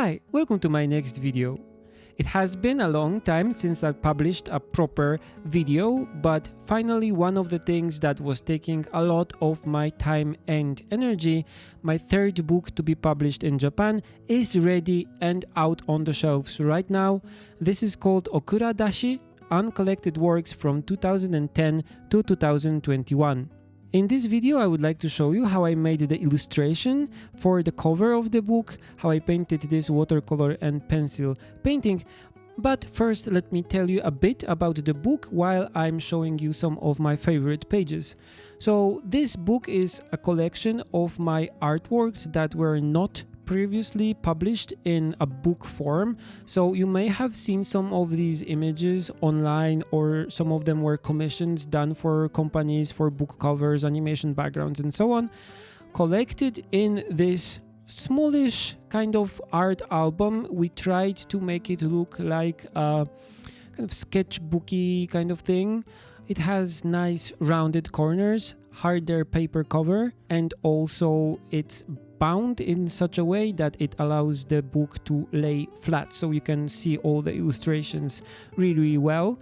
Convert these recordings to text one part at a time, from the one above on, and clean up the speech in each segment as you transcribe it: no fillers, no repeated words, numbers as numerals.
Hi, welcome to my next video. It has been a long time since I published a proper video, but finally one of the things that was taking a lot of my time and energy, my third book to be published in Japan, is ready and out on the shelves right now. This is called Okuradashi, Uncollected Works from 2010 to 2021. In this video, I would like to show you how I made the illustration for the cover of the book, how I painted this watercolor and pencil painting. But first, let me tell you a bit about the book while I'm showing you some of my favorite pages. So this book is a collection of my artworks that were not previously published in a book form, so you may have seen some of these images online, or some of them were commissions done for companies for book covers, animation backgrounds and so on, collected in this smallish kind of art album. We tried to make it look like a kind of sketchbooky kind of thing. It has nice rounded corners, harder paper cover, and also it's bound in such a way that it allows the book to lay flat, so you can see all the illustrations really well,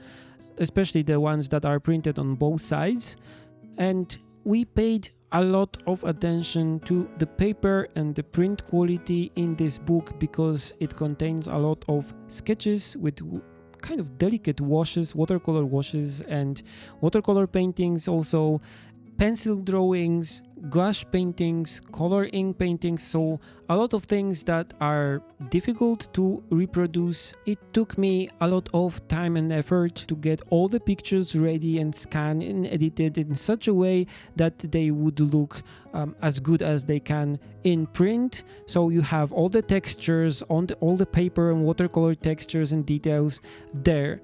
especially the ones that are printed on both sides. And we paid a lot of attention to the paper and the print quality in this book because it contains a lot of sketches with kind of delicate washes, watercolor washes, and watercolor paintings, also pencil drawings, gouache paintings, color ink paintings, so a lot of things that are difficult to reproduce. It took me a lot of time and effort to get all the pictures ready and scanned and edited in such a way that they would look as good as they can in print. So you have all the textures on all the paper and watercolor textures and details there.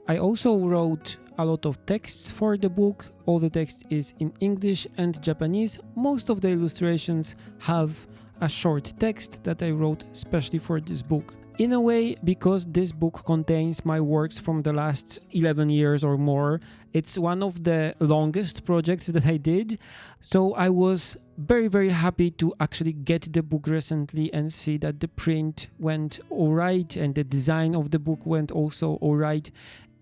I also wrote a lot of texts for the book. All the text is in English and Japanese. Most of the illustrations have a short text that I wrote especially for this book. In a way, because this book contains my works from the last 11 years or more, it's one of the longest projects that I did. So I was very happy to actually get the book recently and see that the print went alright and the design of the book went also alright.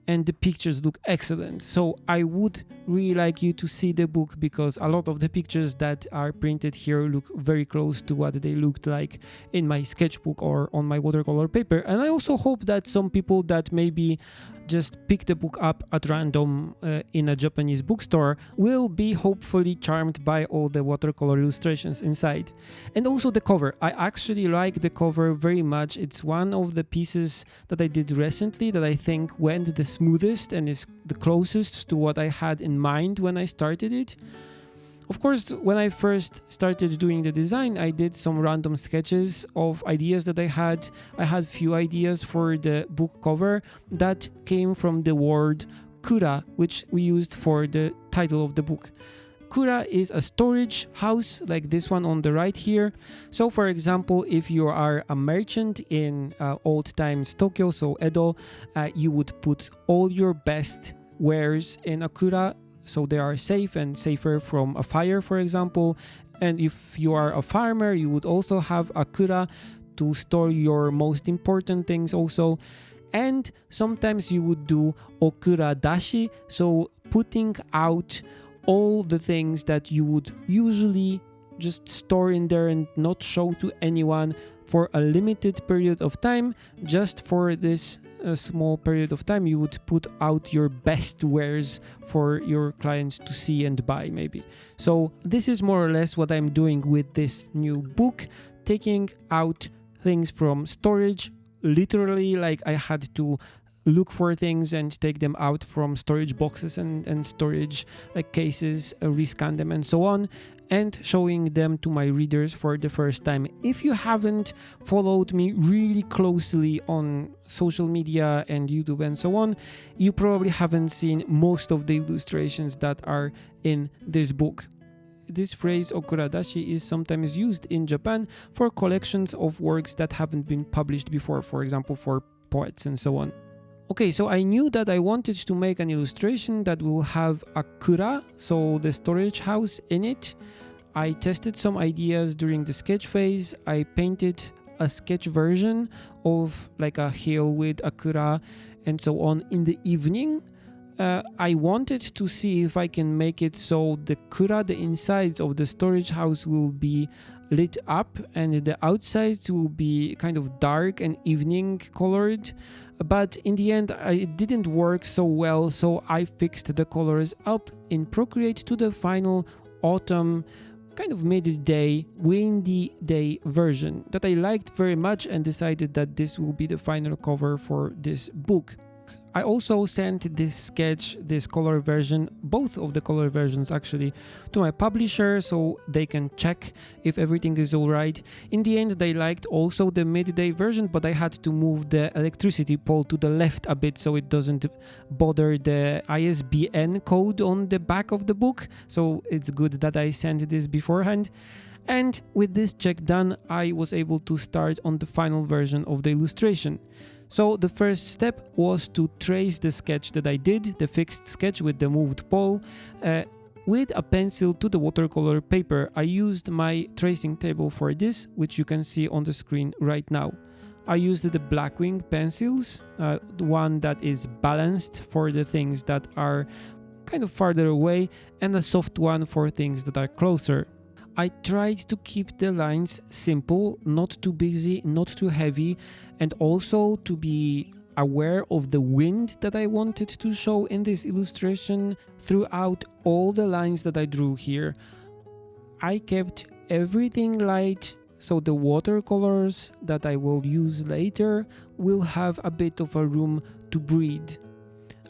And the pictures look excellent. So I would really like you to see the book because a lot of the pictures that are printed here look very close to what they looked like in my sketchbook or on my watercolor paper. And I also hope that some people that maybe just pick the book up at random in a Japanese bookstore will be hopefully charmed by all the watercolor illustrations inside. And also the cover. I actually like the cover very much. It's one of the pieces that I did recently that I think went the smoothest and is the closest to what I had in mind when I started it. Of course, when I first started doing the design, I did some random sketches of ideas that I had. I had few ideas for the book cover that came from the word kura, which we used for the title of the book. Kura is a storage house like this one on the right here. So for example, if you are a merchant in old times Tokyo, so Edo, you would put all your best wares in a kura, so they are safe and safer from a fire, for example. And if you are a farmer, you would also have a kura to store your most important things also. And sometimes you would do Okuradashi, so putting out all the things that you would usually just store in there and not show to anyone for a limited period of time. Just for this small period of time, you would put out your best wares for your clients to see and buy maybe. So this is more or less what I'm doing with this new book, taking out things from storage, literally, like I had to look for things and take them out from storage boxes and storage like cases, rescan them and so on, and showing them to my readers for the first time. If you haven't followed me really closely on social media and YouTube and so on, you probably haven't seen most of the illustrations that are in this book. This phrase Okuradashi is sometimes used in Japan for collections of works that haven't been published before, for example for poets and so on. Okay, so I knew that I wanted to make an illustration that will have a kura, so the storage house, in it. I tested some ideas during the sketch phase. I painted a sketch version of like a hill with Akura and so on in the evening. I wanted to see if I can make it so the kura, the insides of the storage house, will be lit up and the outsides will be kind of dark and evening colored. But in the end, it didn't work so well, so I fixed the colors up in Procreate to the final autumn, kind of midday, windy day version that I liked very much and decided that this will be the final cover for this book. I also sent this sketch, this color version, both of the color versions actually, to my publisher so they can check if everything is alright. In the end, they liked also the midday version, but I had to move the electricity pole to the left a bit so it doesn't bother the ISBN code on the back of the book. So it's good that I sent this beforehand. And with this check done, I was able to start on the final version of the illustration. So the first step was to trace the sketch that I did, the fixed sketch with the moved pole, with a pencil to the watercolor paper. I used my tracing table for this, which you can see on the screen right now. I used the BLACKWING pencils, the one that is balanced for the things that are kind of farther away, and a soft one for things that are closer. I tried to keep the lines simple, not too busy, not too heavy, and also to be aware of the wind that I wanted to show in this illustration throughout all the lines that I drew here. I kept everything light, so the watercolors that I will use later will have a bit of a room to breathe.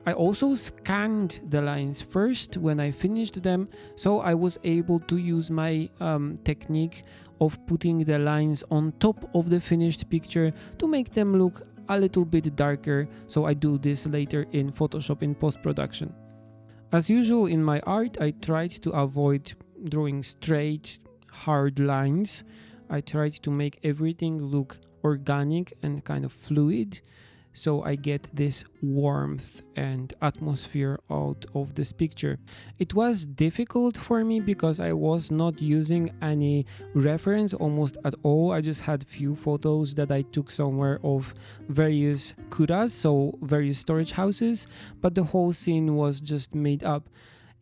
I also scanned the lines first when I finished them, so I was able to use my technique of putting the lines on top of the finished picture to make them look a little bit darker, so I do this later in Photoshop in post-production. As usual in my art, I tried to avoid drawing straight, hard lines. I tried to make everything look organic and kind of fluid, so I get this warmth and atmosphere out of this picture. It was difficult for me because I was not using any reference almost at all. I just had few photos that I took somewhere of various kuras, so various storage houses, but the whole scene was just made up.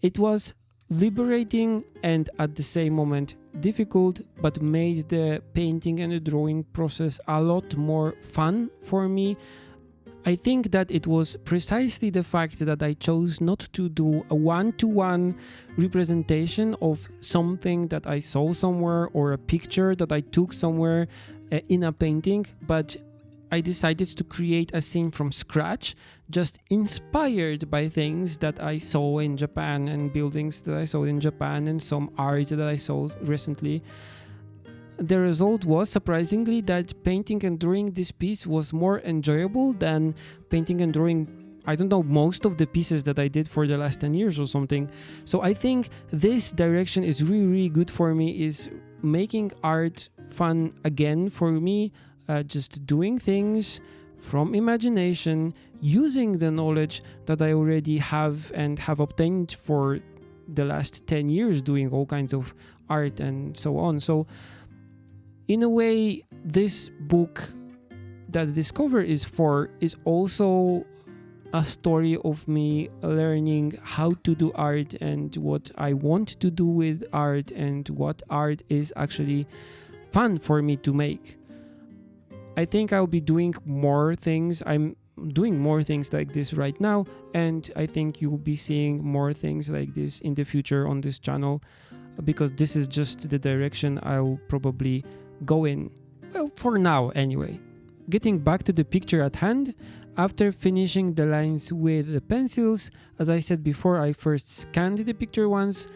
It was liberating and at the same moment difficult, but made the painting and the drawing process a lot more fun for me. I think that it was precisely the fact that I chose not to do a one-to-one representation of something that I saw somewhere or a picture that I took somewhere in a painting, but I decided to create a scene from scratch, just inspired by things that I saw in Japan and buildings that I saw in Japan and some art that I saw recently. The result was, surprisingly, that painting and drawing this piece was more enjoyable than painting and drawing, I don't know, most of the pieces that I did for the last 10 years or something. So I think this direction is really, really good for me, is making art fun again for me, just doing things from imagination, using the knowledge that I already have and have obtained for the last 10 years doing all kinds of art and so on. So in a way, this book that this cover is for is also a story of me learning how to do art and what I want to do with art and what art is actually fun for me to make. I think I'll be doing more things. I'm doing more things like this right now, and I think you'll be seeing more things like this in the future on this channel, because this is just the direction I'll probably go in. Well, for now anyway. Getting back to the picture at hand, after finishing the lines with the pencils, as I said before, I first scanned the picture once,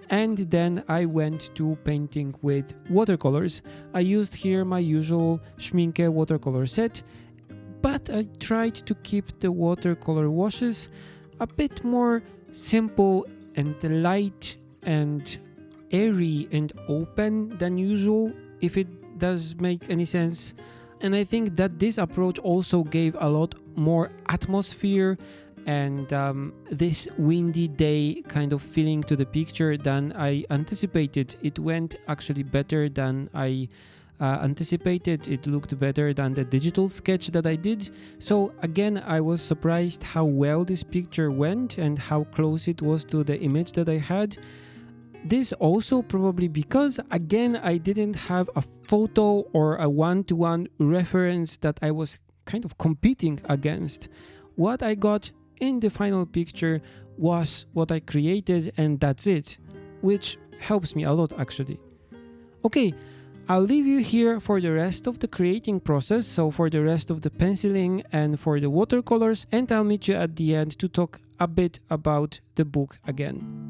and then I went to painting with watercolors. I used here my usual Schmincke watercolor set, but I tried to keep the watercolor washes a bit more simple and light and airy and open than usual, if it does make any sense. And I think that this approach also gave a lot more atmosphere and this windy day kind of feeling to the picture than I anticipated. It went actually better than I anticipated. It looked better than the digital sketch that I did. So again, I was surprised how well this picture went and how close it was to the image that I had. This also probably because, again, I didn't have a photo or a one-to-one reference that I was kind of competing against. What I got in the final picture was what I created, and that's it, which helps me a lot actually. Okay, I'll leave you here for the rest of the creating process, so for the rest of the penciling and for the watercolors, and I'll meet you at the end to talk a bit about the book again.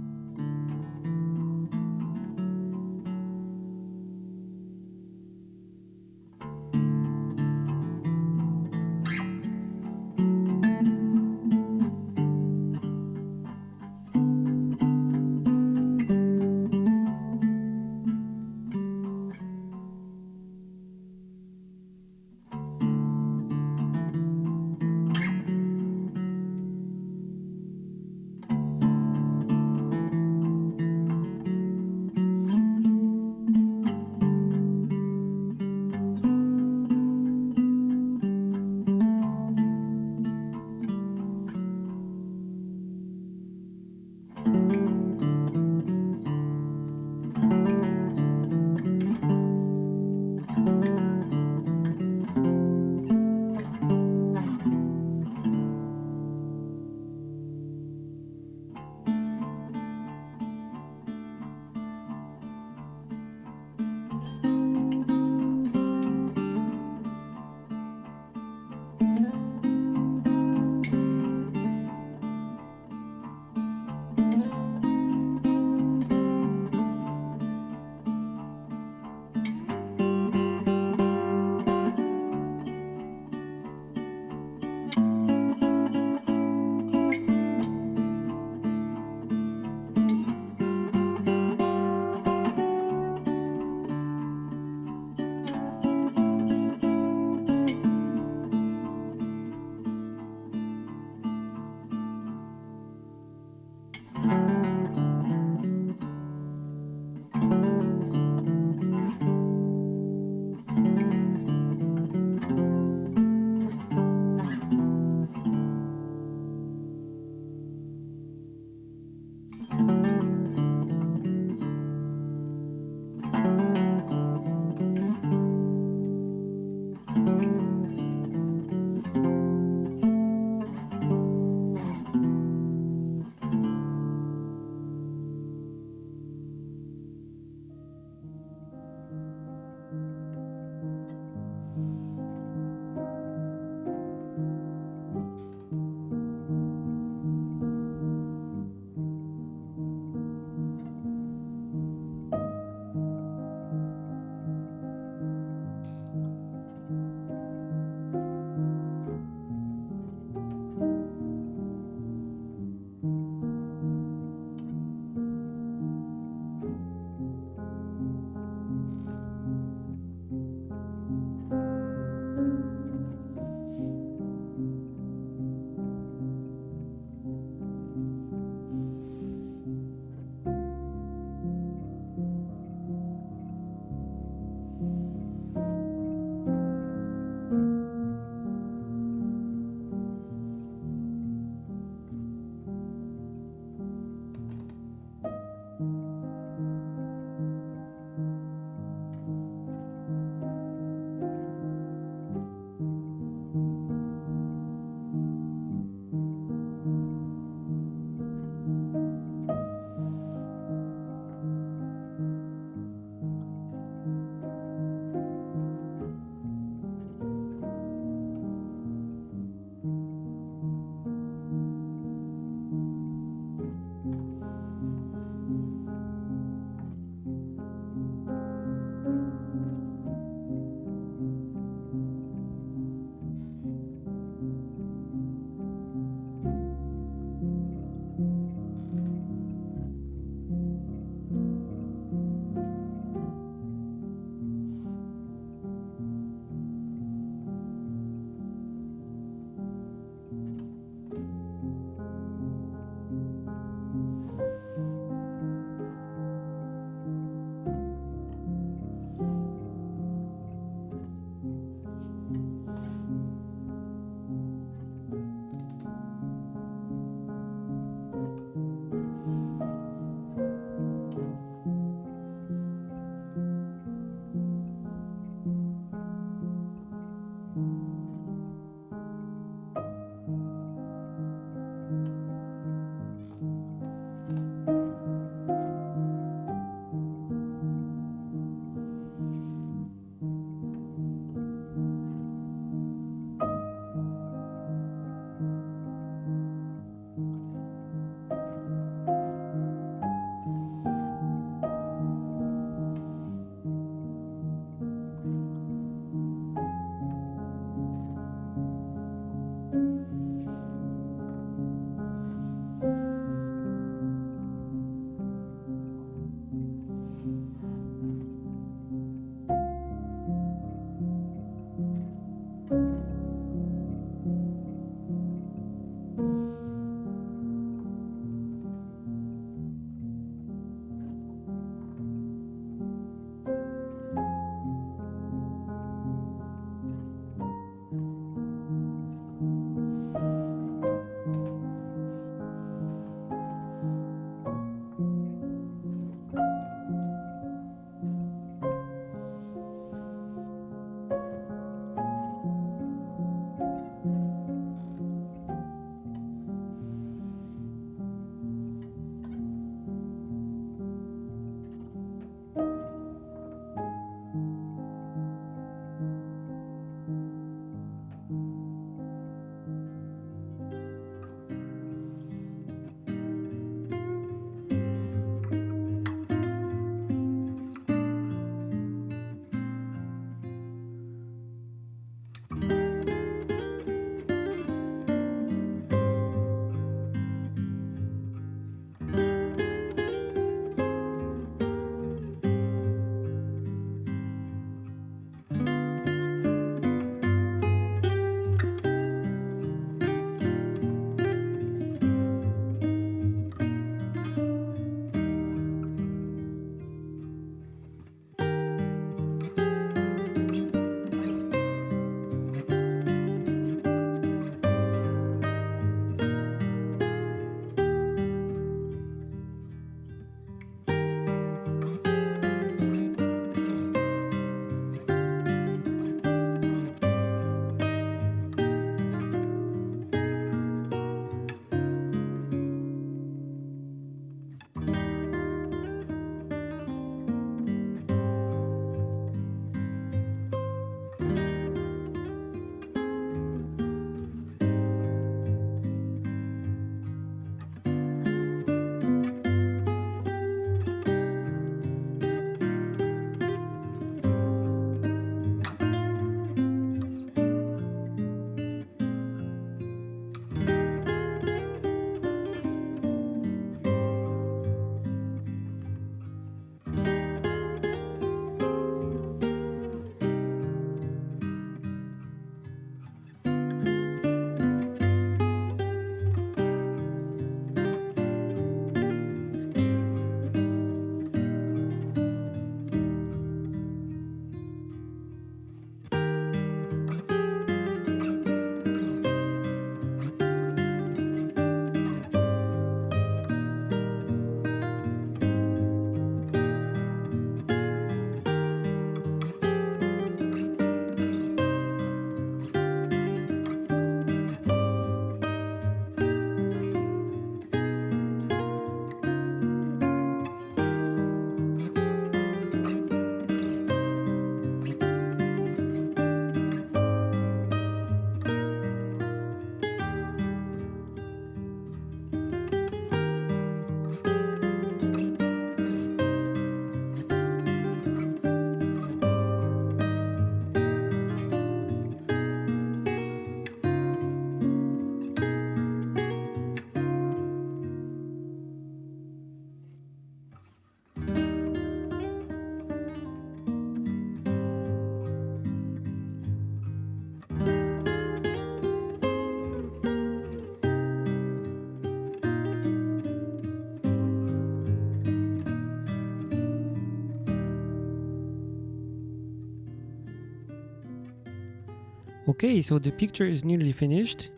Okay, so the picture is nearly finished.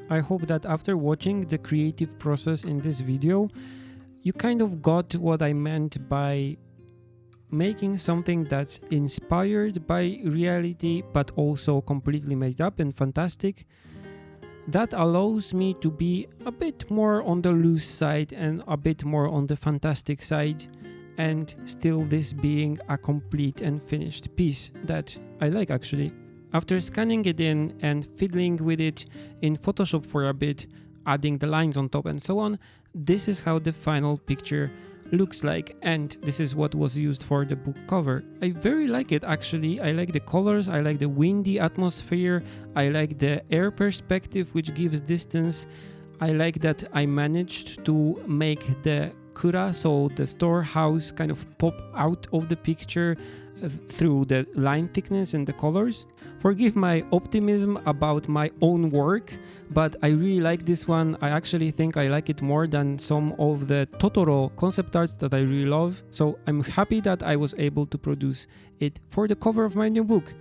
I hope that after watching the creative process in this video, you kind of got what I meant by making something that's inspired by reality but also completely made up and fantastic. That allows me to be a bit more on the loose side and a bit more on the fantastic side, and still this being a complete and finished piece that I like actually. After scanning it in and fiddling with it in Photoshop for a bit, adding the lines on top and so on, this is how the final picture looks like, and this is what was used for the book cover. I very like it actually. I like the colors, I like the windy atmosphere, I like the air perspective which gives distance. I like that I managed to make the kura, so the storehouse, kind of pop out of the picture through the line thickness and the colors. Forgive my optimism about my own work, but I really like this one. I actually think I like it more than some of the Totoro concept arts that I really love. So I'm happy that I was able to produce it for the cover of my new book.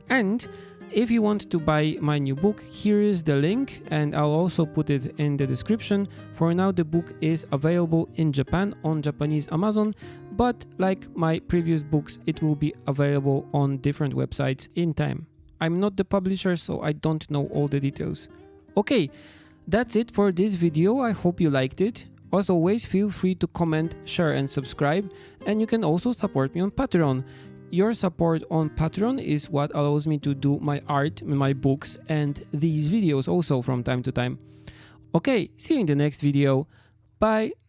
And if you want to buy my new book, here is the link, and I'll also put it in the description. For now, the book is available in Japan on Japanese Amazon, but like my previous books, it will be available on different websites in time. I'm not the publisher, so I don't know all the details. Okay, that's it for this video. I hope you liked it. As always, feel free to comment, share and subscribe, and you can also support me on Patreon. Your support on Patreon is what allows me to do my art, my books, and these videos also from time to time. Okay, see you in the next video. Bye!